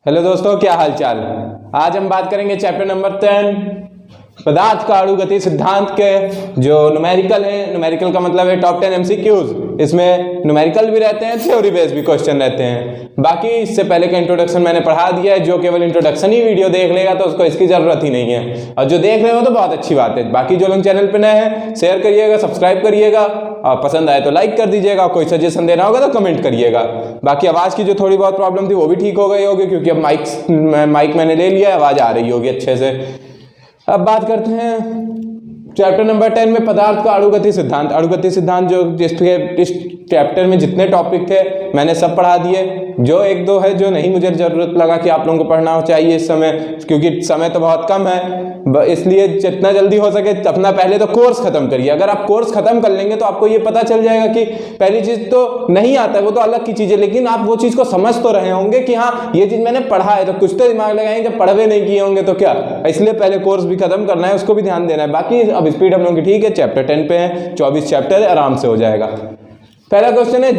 Hello दोस्तों, क्या हाल चाल। आज हम बात करेंगे चैप्टर नंबर 10 पदार्थ का अणुगति सिद्धांत के जो न्यूमेरिकल है। न्यूमेरिकल का मतलब है टॉप 10 एमसीक्यूज। इसमें न्यूमेरिकल भी रहते हैं, थ्योरी बेस्ड भी क्वेश्चन रहते हैं। बाकी इससे पहले का इंट्रोडक्शन मैंने पढ़ा दिया है। जो केवल इंट्रोडक्शन ही वीडियो देख लेगा तो उसको इसकी जरूरत ही नहीं है, और जो देख रहे हो तो बहुत अच्छी बात है। बाकी जो लोग चैनल पे नए हैं शेयर करिएगा, सब्सक्राइब करिएगा, और पसंद आए तो लाइक कर दीजिएगा। कोई सजेशन देना होगा तो कमेंट करिएगा। बाकी आवाज़ की जो थोड़ी बहुत प्रॉब्लम थी वो भी ठीक हो गई होगी, क्योंकि अब माइक मैंने ले लिया है, आवाज़ आ रही होगी अच्छे से। अब बात करते हैं चैप्टर नंबर 10 में पदार्थ का अणुगति सिद्धांत। अणुगति सिद्धांत जो इस चैप्टर में जितने टॉपिक थे मैंने सब पढ़ा दिए। जो एक दो है जो नहीं मुझे जरूरत लगा कि आप लोगों को पढ़ना चाहिए इस समय, क्योंकि समय तो बहुत कम है, इसलिए जितना जल्दी हो सके अपना पहले तो कोर्स खत्म करिए। अगर आप कोर्स खत्म कर लेंगे तो आपको ये पता चल जाएगा कि पहली चीज तो नहीं आता है, वो तो अलग की चीज है, लेकिन आप वो चीज को समझ तो रहे होंगे कि हाँ ये चीज मैंने पढ़ा है। तो कुछ तो दिमाग लगाएंगे, जब पढ़वे नहीं किए होंगे तो क्या, इसलिए पहले कोर्स भी खत्म करना है, उसको भी ध्यान देना है। बाकी अब स्पीड हम लोगों की ठीक है, चैप्टर 10 पे है, 24 चैप्टर है, आराम से हो जाएगा। पहला क्वेश्चन है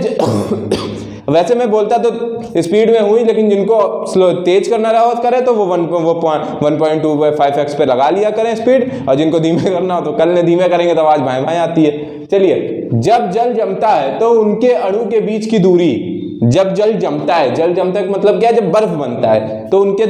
वैसे मैं बोलता तो स्पीड में हुई, लेकिन जिनको स्लो तेज करना रहा हो करे तो वो 1.25x पे लगा लिया करें स्पीड, और जिनको धीमे करना हो तो कर लें। धीमे करेंगे तो आवाज भाई भाई आती है। चलिए, जब जल जमता है तो उनके अणु के बीच की दूरी, जब जल जमता है, जल जमता है मतलब क्या है, जब बर्फ बनता है तो उनके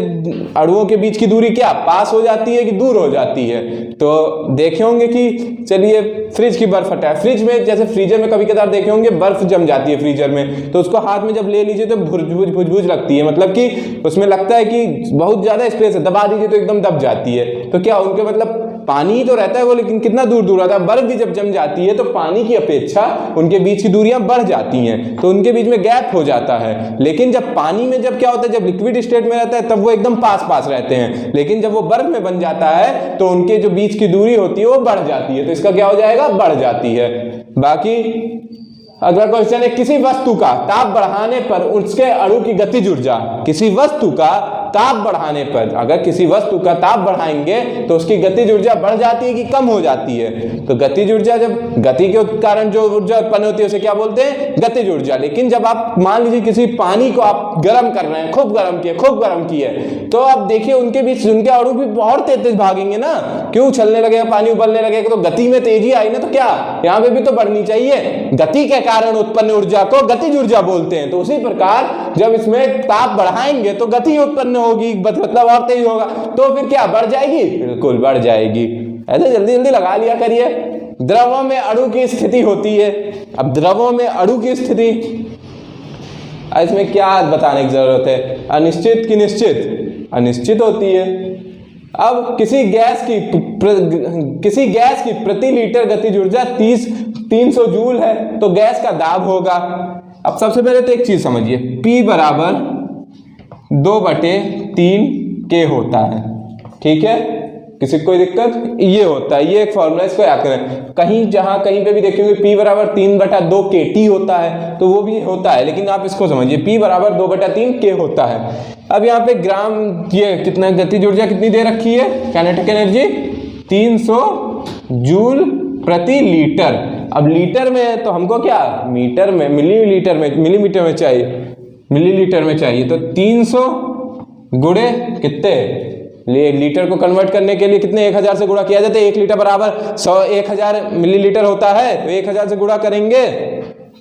अणुओं के बीच की दूरी क्या पास हो जाती है कि दूर हो जाती है। तो देखे होंगे कि चलिए फ्रिज की बर्फ हटाए, फ्रिज में जैसे फ्रीजर में कभी कभार देखे होंगे बर्फ जम जाती है फ्रीजर में, तो उसको हाथ में जब ले लीजिए तो भुज लगती है, मतलब कि उसमें लगता है कि बहुत ज्यादा स्पेस है, दबा दीजिए तो एकदम दब जाती है। तो क्या उनके मतलब पानी तो रहता है वो, लेकिन कितना दूर दूर रहता है। बर्फ भी जब जम जाती है तो पानी की अपेक्षा उनके बीच की दूरियां बढ़ जाती हैं, तो उनके बीच में गैप हो जाता है। लेकिन जब पानी में जब क्या होता है, जब लिक्विड स्टेट में रहता है तब वो एकदम पास पास रहते हैं, लेकिन जब वो बर्फ में बन जाता है तो उनके जो बीच की दूरी होती है वो बढ़ जाती है। तो इसका क्या हो जाएगा, बढ़ जाती है। बाकी अगला क्वेश्चन है, किसी वस्तु का ताप बढ़ाने पर उसके अणु की गतिज ऊर्जा, किसी वस्तु का ताप बढ़ाने पर, अगर किसी वस्तु का ताप बढ़ाएंगे तो उसकी गतिज ऊर्जा बढ़ जाती है कि कम हो जाती है। तो गतिज ऊर्जा, जब गति के कारण जो ऊर्जा उत्पन्न होती है उसे क्या बोलते हैं, गतिज ऊर्जा। लेकिन जब आप मान लीजिए किसी पानी को आप गर्म कर रहे हैं, खूब गर्म किए, तो आप देखिए उनके बीच उनके अणु भी बहुत तेज भागेंगे ना, क्यों उछलने लगेगा, पानी उबलने लगेगा, तो गति में तेजी आई ना, तो क्या यहाँ पे भी तो बढ़नी चाहिए। गति के कारण उत्पन्न ऊर्जा को गतिज ऊर्जा बोलते हैं। तो उसी प्रकार जब इसमें ताप बढ़ाएंगे तो गति उत्पन्न होगी, मतलब और तेज होगा, तो फिर क्या बढ़ जाएगी, बिल्कुल बढ़ जाएगी। ऐसे जल्दी जल्दी लगा लिया करिए। द्रवों में अणु की स्थिति होती है। अब द्रवों में अणु की स्थिति, इसमें क्या बताने की जरूरत है, अनिश्चित की निश्चित, अनिश्चित होती है। अब किसी गैस की प्रति लीटर गतिज ऊर्जा 300 जूल है, तो गैस का दाब होगा। अब सबसे पहले तो एक चीज समझिए, P बराबर 2/3 K होता है, ठीक है, किसी कोई दिक्कत, ये होता है, ये एक फॉर्मूला, इसको याद करें। कहीं पे भी देखेंगे P बराबर 3/2 KT होता है, तो वो भी होता है, लेकिन आप इसको समझिए P बराबर 2/3 K होता है। अब यहाँ पे ग्राम, ये कितना गतिज ऊर्जा कितनी दे रखी है, काइनेटिक एनर्जी 300 जूल प्रति लीटर। अब लीटर में है तो हमको क्या, मीटर में, मिलीमीटर में चाहिए, मिलीलीटर में चाहिए, तो 300 गुणे कितने, लीटर को कन्वर्ट करने के लिए कितने, 1000 से गुणा किया जाता है। 1 लीटर बराबर 1000 मिलीलीटर होता है, तो 1000 से गुणा करेंगे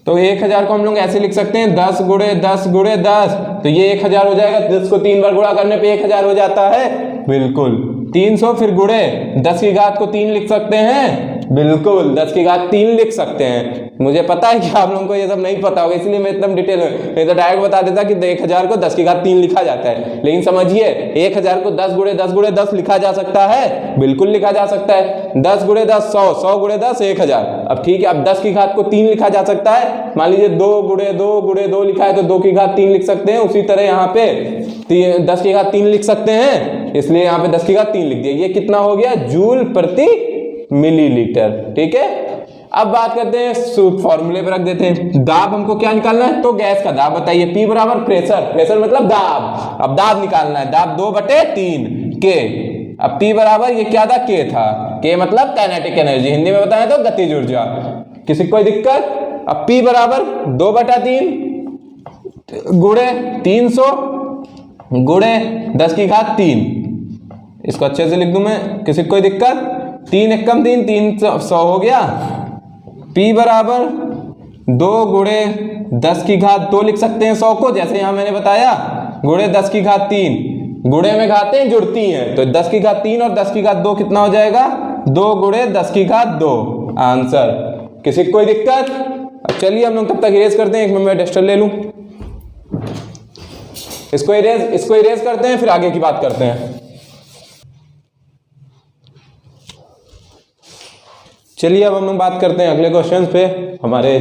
तो 1000 को हम लोग ऐसे लिख सकते हैं 10 गुणे 10 गुणे 10, तो ये 1000 हो जाएगा। 10 को 3 बार गुणा करने पे 1000 हो जाता है, बिल्कुल। 300 फिर गुणे 10 की घात को 3 लिख सकते हैं, बिल्कुल 10 की घात 3 लिख सकते हैं। मुझे पता है कि आप लोगों को ये सब नहीं पता होगा, इसलिए मैं एकदम डिटेल में, नहीं तो डायरेक्ट बता देता कि 1000 को 10 की घात 3 लिखा जाता है। लेकिन समझिए 1000 को 10 गुणे 10 गुणे 10 लिखा जा सकता है, बिल्कुल लिखा जा सकता है। 10 गुणे 10 100, 100 गुणे 10 1000। अब ठीक है, अब 10 की घात को 3 लिखा जा सकता है। मान लीजिए 2 गुणे 2 गुणे 2 लिखा है तो 2 की घात 3 लिख सकते हैं। उसी तरह यहाँ पे 10 की घात 3 लिख सकते हैं, इसलिए यहाँ पे 10 की घात 3 लिख दिया। ये कितना हो गया, जूल प्रति मिलीलीटर, ठीक है। अब बात करते हैं, फॉर्मूले पर रख देते हैं। दाब हमको क्या निकालना है, तो गैस का दाब बताइए। P बराबर प्रेशर, प्रेशर मतलब दाब। अब दाब निकालना है, दाब 2/3 K। अब P बराबर ये क्या था, K था, K मतलब काइनेटिक एनर्जी, हिंदी में बताएं तो गतिज ऊर्जा। किसी कोई दिक्कत। अब P बराबर 2/3 गुणे 300 गुणे 10 की घात 3। इसको अच्छे से लिख दूं मैं, किसी को कोई दिक्कत? 3 एकम 3, 300 हो गया। P बराबर 2 गुणे 10 की घात 2 लिख सकते हैं 100 को, जैसे यहां मैंने बताया, गुणे 10 की घात 3। गुणे में घातें जुड़ती हैं, तो 10 की घात 3 और 10 की घात 2 कितना हो जाएगा? 2 गुणे 10 की घात 2 आंसर। किसी को कोई दिक्कत? अब चलिए हम लोग तब तक इरेज करते हैं। एक मिनट में डस्टर ले लूं, इसको इरेज करते हैं, फिर आगे की बात करते हैं। चलिए अब हम लोग बात करते हैं अगले क्वेश्चन पे। हमारे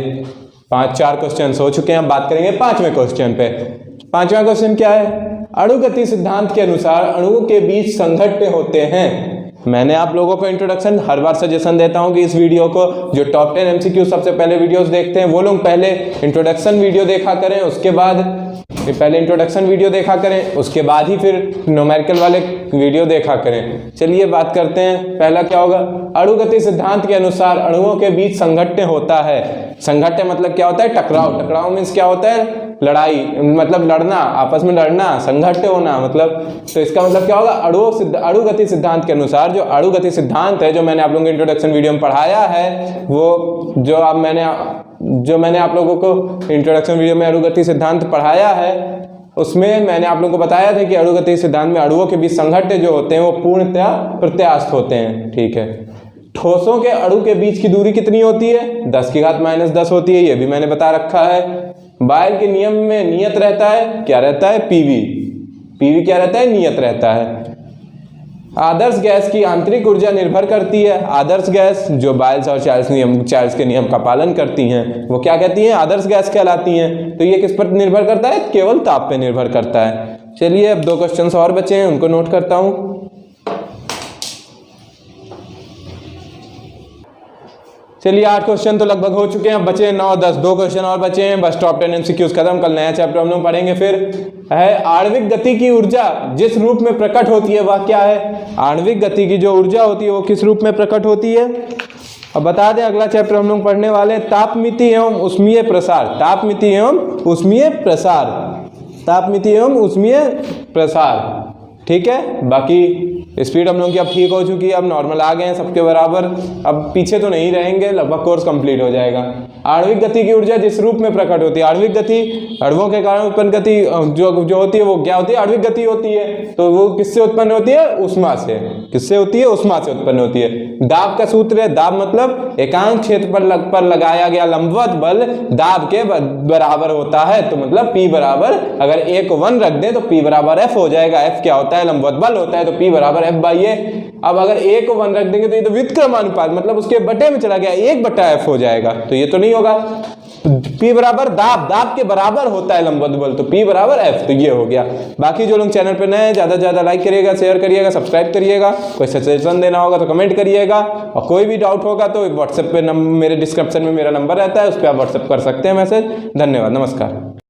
4 क्वेश्चन हो चुके हैं, अब बात करेंगे 5वें क्वेश्चन पे। 5वां क्वेश्चन क्या है? अणुगति सिद्धांत के अनुसार अणुओं के बीच संघट्य होते हैं। मैंने आप लोगों को इंट्रोडक्शन हर बार सजेशन देता हूं कि इस वीडियो को जो टॉप 10 MCQ सबसे पहले वीडियोस देखते हैं वो लोग पहले इंट्रोडक्शन वीडियो देखा करें, उसके बाद पहले इंट्रोडक्शन वीडियो देखा करें, उसके बाद ही फिर न्यूमेरिकल वाले वीडियो देखा करें। चलिए बात करते हैं, पहला क्या होगा? अणुगति सिद्धांत के अनुसार अणुओं के बीच संघट्य होता है। संघट्य मतलब क्या होता है? टकराव। टकराव मीन्स क्या होता है? लड़ाई, मतलब लड़ना, आपस में लड़ना, संघट्य होना मतलब। तो इसका मतलब क्या होगा? अणुगति सिद्धांत के अनुसार, जो अणुगति सिद्धांत है जो मैंने आप लोगों को इंट्रोडक्शन वीडियो में पढ़ाया है, वो जो मैंने आप लोगों को इंट्रोडक्शन वीडियो में अणुगति सिद्धांत पढ़ाया है, उसमें मैंने आप लोगों को बताया था कि अणुगति सिद्धांत में अणुओं के बीच संघट्य जो होते हैं वो पूर्णतः प्रत्यास्थ होते हैं। ठीक है। ठोसों के अणु के बीच की दूरी कितनी होती है? 10 की घात -10 होती है, ये भी मैंने बता रखा है। बायल के नियम में नियत रहता है, क्या रहता है? पीवी क्या रहता है? नियत रहता है। आदर्श गैस की आंतरिक ऊर्जा निर्भर करती है। आदर्श गैस जो बायल्स और चार्ल्स के नियम का पालन करती हैं वो क्या कहती हैं? आदर्श गैस कहलाती हैं। तो ये किस पर निर्भर करता है? केवल ताप पे निर्भर करता है। चलिए अब 2 क्वेश्चन और बचे हैं, उनको नोट करता हूं। चलिए 8 क्वेश्चन तो लगभग हो चुके हैं, अब बचे 9, 10, 2 क्वेश्चन और बचे हैं, बस टॉप 10 MCQs खत्म। कल नया चैप्टर हम लोग पढ़ेंगे। फिर है आणविक गति की ऊर्जा जिस रूप में प्रकट होती है वह क्या है? आणविक गति की जो ऊर्जा होती है वो किस रूप में प्रकट होती है? अब बता दें, अगला चैप्टर हम लोग पढ़ने वाले तापमिति एवं उष्मीय प्रसार। तापमिति एवं उष्मीय प्रसार। तापमिति एवं उष्मीय प्रसार। ठीक है। बाकी स्पीड हम लोग की अब ठीक हो चुकी है, अब नॉर्मल आ गए हैं सबके बराबर, अब पीछे तो नहीं रहेंगे, लगभग कोर्स कंप्लीट हो जाएगा। आणविक गति की ऊर्जा जिस रूप में प्रकट होती है, आणविक गति अणुओं के कारण उत्पन्न गति जो होती है वो क्या होती है? आणविक गति होती है। तो वो किससे उत्पन्न होती है? ऊष्मा से। किससे होती है? ऊष्मा से उत्पन्न होती है। दाब का सूत्र है, दाब मतलब एकांक क्षेत्र पर लगाया गया लंबवत बल दाब के बराबर होता है। तो मतलब P बराबर, अगर A को 1 रख दें तो P बराबर F हो जाएगा। F क्या होता है? लंबवत बल होता है, तो P बराबर F/A। अब अगर A को 1 रख देंगे तो ये तो व्युत्क्रमानुपात मतलब उसके बटे में चला गया, 1/F हो जाएगा, तो ये तो नहीं होगा। P बराबर दाब के बराबर होता है लंबवत बल, तो P बराबर F, तो ये हो गया। बाकी जो लोग चैनल पे नए हैं ज़्यादा से ज़्यादा लाइक करिएगा, शेयर करिएगा, सब्सक्राइब करिएगा। कोई सजेशन देना होगा तो कमेंट करिएगा, और कोई भी डाउट होगा तो व्हाट्सएप पे मेरे डिस्क्रिप्शन में मेरा नंबर रहता है, उस पर आप व्हाट्सएप कर सकते हैं मैसेज। धन्यवाद, नमस्कार।